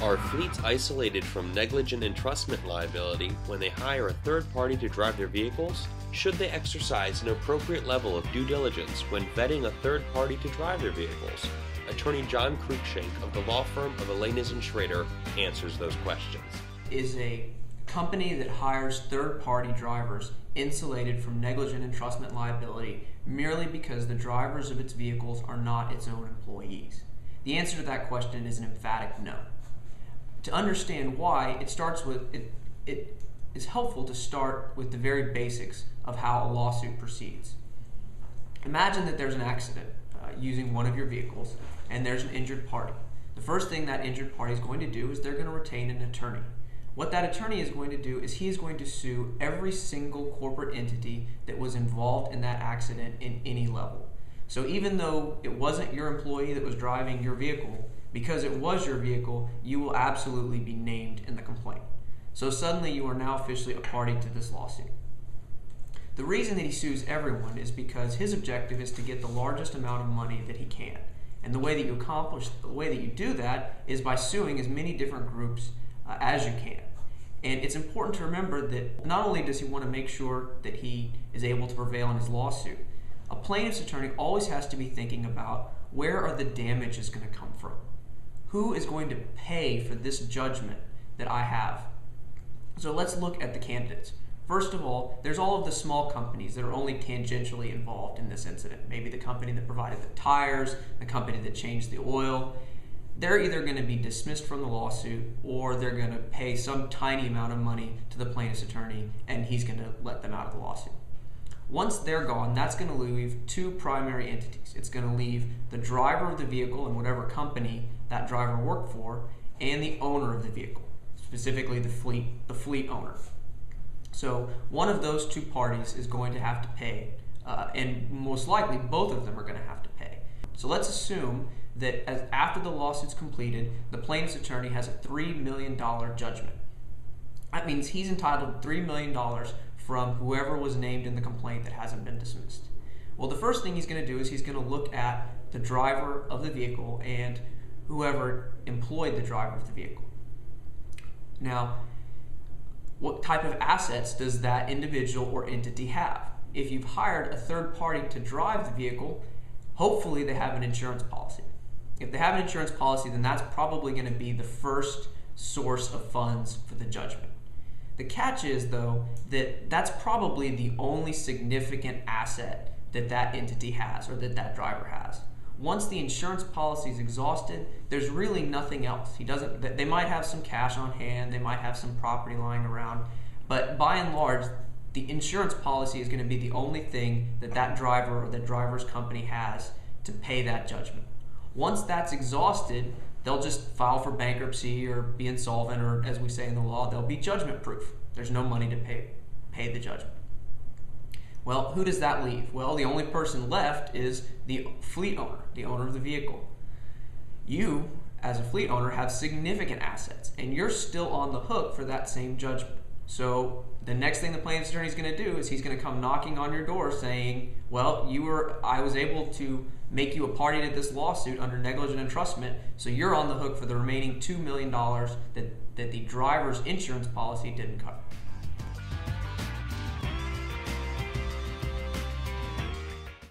Are fleets isolated from negligent entrustment liability when they hire a third party to drive their vehicles? Should they exercise an appropriate level of due diligence when vetting a third party to drive their vehicles? Attorney John Cruickshank of the law firm of Alaniz and Schraeder answers those questions. Is a company that hires third-party drivers insulated from negligent entrustment liability merely because the drivers of its vehicles are not its own employees? The answer to that question is an emphatic no. To understand why, it is helpful to start with the very basics of how a lawsuit proceeds. Imagine that there's an accident using one of your vehicles and there's an injured party. The first thing that injured party is going to do is they're going to retain an attorney. What that attorney is going to do is he is going to sue every single corporate entity that was involved in that accident in any level. So even though it wasn't your employee that was driving your vehicle, because it was your vehicle, you will absolutely be named in the complaint. So suddenly you are now officially a party to this lawsuit. The reason that he sues everyone is because his objective is to get the largest amount of money that he can. And the way that you do that is by suing as many different groups as you can. And it's important to remember that not only does he want to make sure that he is able to prevail in his lawsuit, a plaintiff's attorney always has to be thinking about where are the damages going to come from? Who is going to pay for this judgment that I have? So let's look at the candidates. First of all, there's all of the small companies that are only tangentially involved in this incident. Maybe the company that provided the tires, the company that changed the oil. They're either going to be dismissed from the lawsuit or they're going to pay some tiny amount of money to the plaintiff's attorney and he's going to let them out of the lawsuit. Once they're gone, that's going to leave two primary entities. It's going to leave the driver of the vehicle and whatever company that driver worked for, and the owner of the vehicle, specifically the fleet owner. So one of those two parties is going to have to pay, and most likely both of them are going to have to pay. So let's assume that after the lawsuit's completed, the plaintiff's attorney has a $3 million judgment. That means he's entitled to $3 million from whoever was named in the complaint that hasn't been dismissed. Well, the first thing he's going to do is he's going to look at the driver of the vehicle and whoever employed the driver of the vehicle. Now, what type of assets does that individual or entity have? If you've hired a third party to drive the vehicle, hopefully they have an insurance policy. If they have an insurance policy, then that's probably going to be the first source of funds for the judgment. The catch is, though, that that's probably the only significant asset that that entity has or that that driver has. Once the insurance policy is exhausted, there's really nothing else. They might have some cash on hand, they might have some property lying around, but by and large, the insurance policy is going to be the only thing that that driver or the driver's company has to pay that judgment. Once that's exhausted, they'll just file for bankruptcy or be insolvent, or as we say in the law, they'll be judgment proof. There's no money to pay the judgment. Well, who does that leave? Well, the only person left is the fleet owner, the owner of the vehicle. You, as a fleet owner, have significant assets, and you're still on the hook for that same judgment. So the next thing the plaintiff's attorney is going to do is he's going to come knocking on your door saying, well, I was able to make you a party to this lawsuit under negligent entrustment, so you're on the hook for the remaining $2 million that the driver's insurance policy didn't cover.